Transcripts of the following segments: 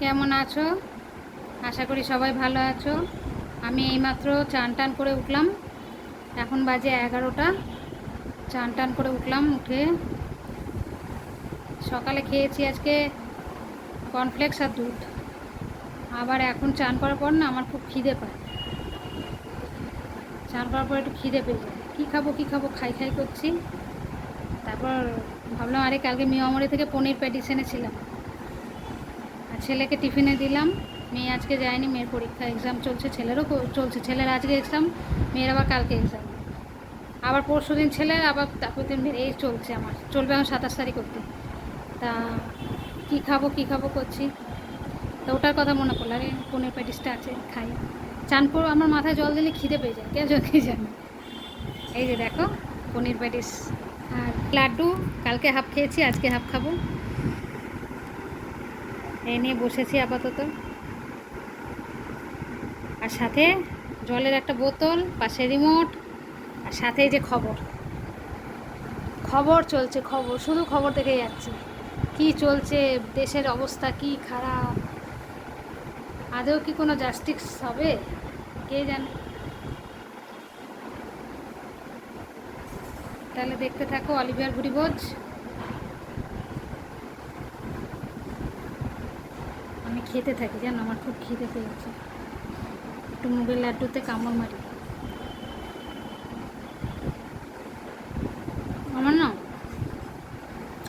কেমন আছো? আশা করি সবাই ভালো আছো। আমি এইমাত্র চান টান করে উঠলাম। এখন বাজে 11টা। চান টান করে উঠলাম, উঠে সকালে খেয়েছি আজকে কর্নফ্লেক্স আর দুধ। আবার এখন চান করার পর না আমার খুব খিদে পায়। চান করার পর একটু খিদে পেয়ে যায়, কী খাবো কী খাবো খাই খাই করছি। তারপর ভাবলাম আরে কালকে মিয়ামরি থেকে পনির প্যাটিস এনেছিলাম, আর ছেলেকে টিফিনে দিলাম। মেয়ে আজকে যায়নি, মেয়ের পরীক্ষা এক্সাম চলছে, ছেলেরও চলছে। ছেলের আজকে এক্সাম, মেয়ের আবার কালকে এক্সাম, আবার পরশু দিন ছেলের, আবার তারপর দিন এই চলছে, আমার চলবে এখন 27 তারিখ অবধি। তা কী খাবো কী খাবো করছি, তো ওটার কথা মনে পড়লো, আরে পনির প্যাটিসটা আছে, খাই। চান করে আমার মাথায় জল দিলে খিদে পেয়ে যায়, কে যদি জানে। এই যে দেখো পনির প্যাটিস আর লাড্ডু, কালকে হাফ খেয়েছি, আজকে হাফ খাবো। এই নিয়ে বসেছি আপাতত। আর সাথে জলের একটা বোতল, পাশে রিমোট, আর সাথে যে খবর খবর চলছে, খবর শুধু খবর দেখে যাচ্ছে। কি চলছে, দেশের অবস্থা কি খারাপ, আদৌ কি কোনো জাস্টিস হবে কে জানে। তাহলে দেখতে থাকো অলিভিয়ার ভুরিভোজ। আমি খেতে থাকি, জানো আমার খুব খিদে পেয়েছে। একটু মুগের লাড্ডুতে কামড় মারি। আমার না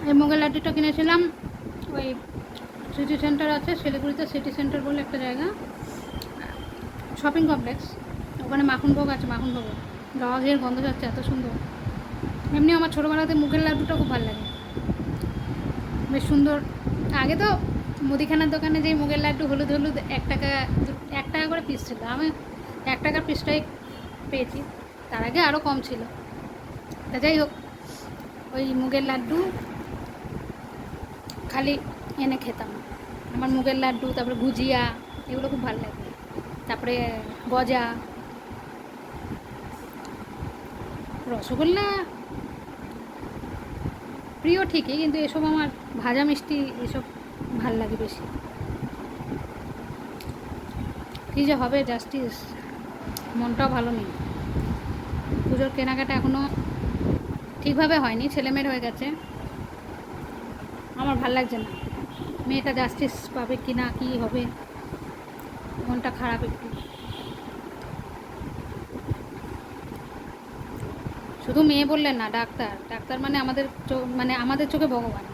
এই মুগের লাড্ডুটা কিনেছিলাম ওই সিটি সেন্টার আছে শিলিগুড়িতে, সিটি সেন্টার বলে একটা জায়গা, শপিং কমপ্লেক্স, ওখানে মাখনভোগ আছে। মাখনভোগ গাওয়া ঘিয়ের গন্ধ যাচ্ছে, এত সুন্দর। এমনি আমার ছোটোবেলাতে মুগের লাড্ডুটা খুব ভালো লাগে, বেশ সুন্দর। আগে তো মুদিখানার দোকানে যেই মুগের লাড্ডু হলুদ হলুদ 1 টাকা 1 টাকা করে পিস ছিল, আমি 1 টাকার পিসটাই পেয়েছি, তার আগে আরও কম ছিল। তা যাই হোক, ওই মুগের লাড্ডু খালি এনে খেতাম। আমার মুগের লাড্ডু, তারপরে গুজিয়া, এগুলো খুব ভালো লাগে। তারপরে গজা, রসগোল্লা প্রিয় ঠিকই, কিন্তু এসব আমার ভাজা মিষ্টি এসব ভাল লাগে বেশি। কী যে হবে জাস্টিস, মনটাও ভালো নেই। পুজোর কেনাকাটা এখনও ঠিকভাবে হয়নি, ছেলেমেয়ের হয়ে গেছে, আমার ভাল লাগছে না। মেয়েটা জাস্টিস পাবে কি না, কী হবে, মনটা খারাপ একটু। শুধু মেয়ে বললেন না, ডাক্তার, ডাক্তার মানে আমাদের চোখে ভগবান।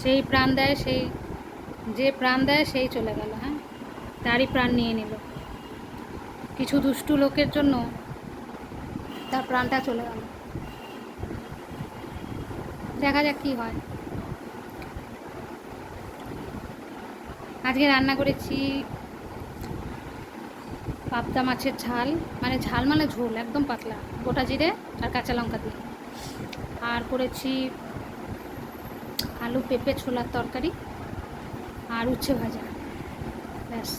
সেই প্রাণ দেয়, সেই যে প্রাণ দেয় সেই চলে গেল, হ্যাঁ, তারই প্রাণ নিয়ে নিল। কিছু দুষ্টু লোকের জন্য তার প্রাণটা চলে গেল। দেখা যাক কী হয়। আজকে রান্না করেছি পাবদা মাছের ঝাল, মানে ঝাল মানে ঝোল একদম পাতলা, গোটা জিরে আর কাঁচা লঙ্কা দিয়ে। আর করেছি আলু পেঁপে ছোলার তরকারি আর উচ্ছে ভাজা। ব্যাস,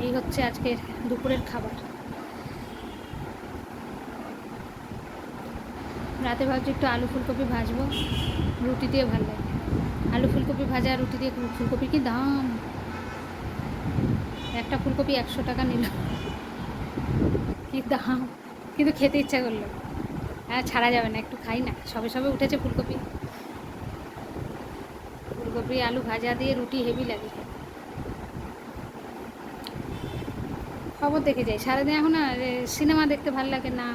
এই হচ্ছে আজকের দুপুরের খাবার। রাতে ভাবছি একটু আলু ফুলকপি ভাজবো, রুটি দিয়ে ভালো লাগে। আলু ফুলকপি ভাজা রুটি দিয়ে। ফুলকপির কি দাম, একটা ফুলকপি 100 টাকা নিল, কি দাম, কিন্তু খেতে ইচ্ছা করলো। হ্যাঁ, ছাড়া যাবে না, একটু খাই না, সবে সবে উঠেছে ফুলকপি। ফুলকপি আলু ভাজা দিয়ে রুটি হেভি লাগে। খবর দেখে যাই সারাদিন, এখন আর সিনেমা দেখতে ভালো লাগে না,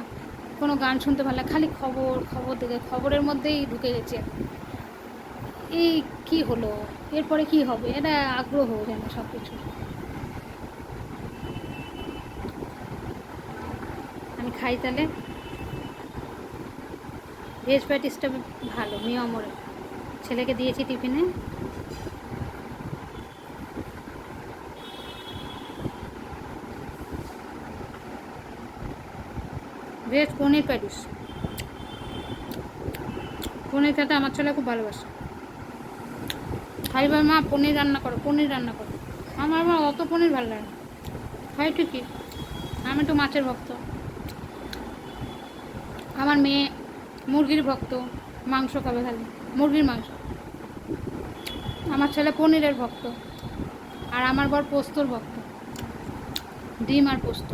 কোনো গান শুনতে ভালো লাগে, খালি খবর খবর দেখে, খবরের মধ্যেই ঢুকে গেছে। এই কি হলো, এরপরে কি হবে, এটা আগ্রহ যেন সব কিছু। আমি খাই তাহলে। ভেজ প্যাটিসটা ভালো, মিয়ামরের, ছেলেকে দিয়েছি টিফিনে। ভেজ পনির প্যাটিস, পনির খেতে আমার ছেলে খুব ভালোবাসে। খাইবার মা পনির রান্না করো, পনির রান্না করো। আমার অত পনির ভালো লাগে না, খাই ঠিকই, আমি তো মাছের ভক্ত। আমার মেয়ে মুরগির ভক্ত, মাংস খাবে খালি, মুরগির মাংস। আমার ছেলে পনিরের ভক্ত, আর আমার বর পোস্তর ভক্ত, ডিম আর পোস্ত।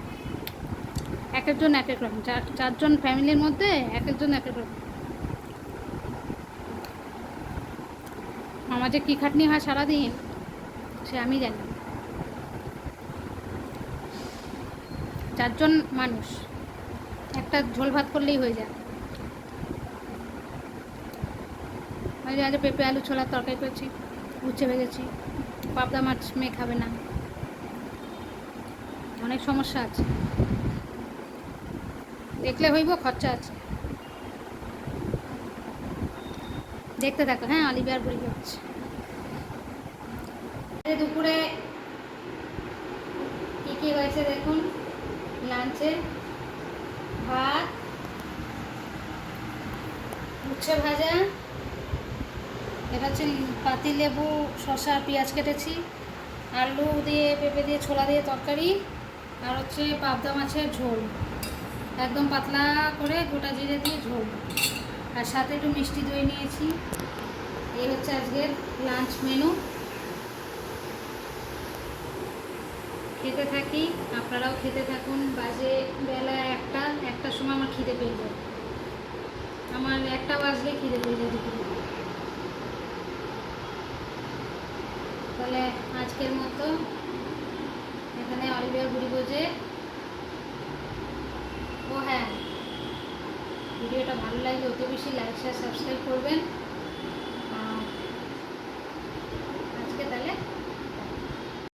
এক একজন এক এক রকম, চারজন ফ্যামিলির মধ্যে এক একজন এক এক রকম। আমার যে কী খাটনি হয় সারাদিন সে আমি জানি। চারজন মানুষ, একটা ঝোল ভাত করলেই হয়ে যায়। আজ পেঁপে আলু ছোলার তরকারি করেছি, উচ্ছে ভেজেছি। পাবদা মাছ মেয়ে খাবে না, অনেক সমস্যা আছে, দেখলে হইব, খরচা আছে। দেখতে থাকো। হ্যাঁ, অলিভিয়ার বুড়ি হচ্ছে। দুপুরে কী কী হয়েছে দেখুন। লাঞ্চে ভাত, উচ্ছে ভাজা, এটা হচ্ছে পাতিলেবু, শসা, পেঁয়াজ কেটেছি, আলু দিয়ে পেঁপে দিয়ে ছোলা দিয়ে তরকারি, আর হচ্ছে পাবদা মাছের ঝোল, একদম পাতলা করে গোটা জিরে দিয়ে ঝোল, আর সাথে একটু মিষ্টি দই নিয়েছি। এই হচ্ছে আজকের লাঞ্চ মেনু। খেতে থাকি, আপনারাও খেতে থাকুন। বাজে বেলা একটার সময় আমার খিদে পেয়ে যায়, আমার 1টা বাজলে খিদে পেয়ে যায় দুপুরে। তাহলে আজকের মতো এখানে অলিভিয়ার বুড়ি বোঝে। ও হ্যাঁ, ভিডিওটা ভালো লাগলে অতি বেশি লাইক শেয়ার সাবস্ক্রাইব করবেন।